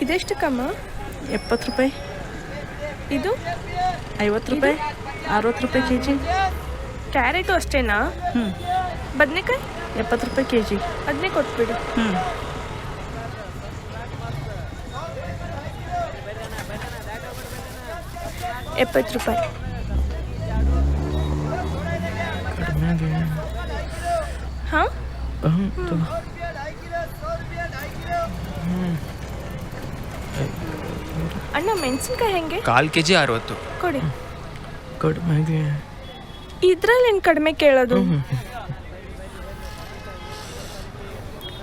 ಇದೆಷ್ಟಕ್ಕಮ್ಮ? 70 ರೂಪಾಯಿ. ಇದು 50 ರೂಪಾಯಿ. 60 ರೂಪಾಯಿ ಕೆಜಿ. ಕ್ಯಾರೆಟು ಅಷ್ಟೇನಾ? ಬದನೆಕಾಯಿ 70 ರೂಪಾಯಿ ಕೆಜಿ. ಅದನ್ನೇ ಕೊಟ್ಬಿಡು. 70 ರೂಪಾಯಿ. ಹಾಂ ಅಣ್ಣ ಮೆಣಸಿನ್ಕಾಯಿ ಹೆಂಗೆ? 1/4 ಕೆಜಿ 60. ಕೊಡಿ. ಕಡಿಮೆ. ಇದ್ರಲ್ಲಿ ಏನು ಕಡಿಮೆ ಕೇಳೋದು?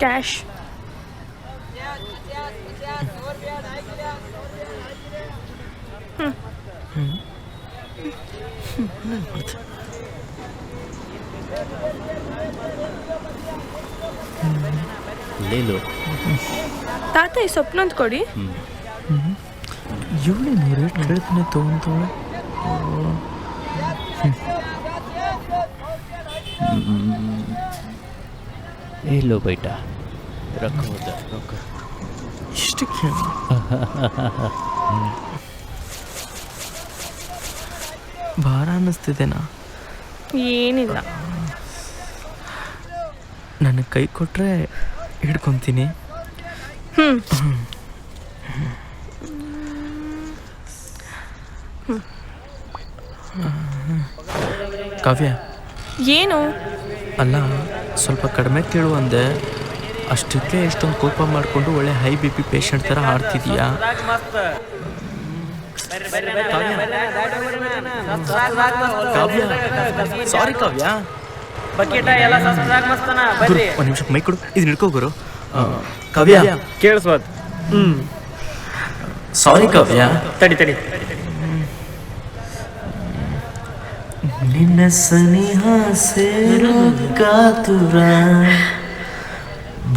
ಕ್ಯಾಶ್. ತಾತ ಈ ಸೊಪ್ಪನೊಂದು ಕೊಡಿ. ಇವಳೇನು ರೇಟ್ ಕೇಳ್ತಾನೆ ತೊಗೊಂತವಳೆ. लो बेटा रखो उधर रखो ಇಷ್ಟಕ್ಕೆ ಭಾರ ಅನ್ನಿಸ್ತಿದೆನಾ? ಏನಿಲ್ಲ. ನನಗೆ ಕೈ ಕೊಟ್ಟರೆ ಹಿಡ್ಕೊತೀನಿ. ಕಾವ್ಯ, ಏನು? ಅಲ್ಲ ಸ್ವಲ್ಪ ಕಡಿಮೆ ಕೇಳು ಅಂದೆ, ಅಷ್ಟಕ್ಕೆ ಎಷ್ಟೊಂದು ಕೋಪ ಮಾಡಿಕೊಂಡು ಒಳ್ಳೆ ಹೈ ಬಿ ಪಿ ಪೇಷಂಟ್ ಥರ ಆಡ್ತಿದೀಯಾ? ಕಾವ್ಯ, ಸಾರಿ ಕಾವ್ಯ. ಒಂದು ನಿಮಿಷ ಮೈ ಕೊಡು, ಇದು ಹಿಡ್ಕೋಗುರು. ಕಾವ್ಯ ಕೇಳಿಸ್ಬೋದು. ಸಾರಿ ಕಾವ್ಯ. ತಡಿ ನಿನ್ನ ಸನಿಹ ಸೇರೋ ಕಾತುರ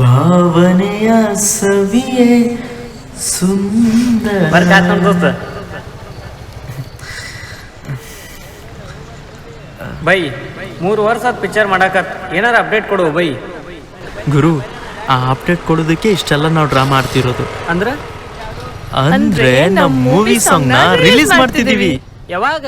ಭಾವನೆಯ ಸವಿಯೇ ಸುಂದರ. ಬೈ 3 ವರ್ಷ ಪಿಕ್ಚರ್ ಮಾಡಕತ್ ಏನಾರ ಅಪ್ಡೇಟ್ ಕೊಡು ಬೈ. ಗುರು, ಆ ಅಪ್ಡೇಟ್ ಕೊಡೋದಕ್ಕೆ ಇಷ್ಟೆಲ್ಲ ನಾವು ಡ್ರಾಮಾ ಆಡ್ತಿರೋದು. ಅಂದ್ರೆ ನಮ್ಮ ಮೂವಿ ಸಾಂಗ್ ನ ರಿಲೀಸ್ ಮಾಡ್ತಿದೀವಿ. ಯಾವಾಗ?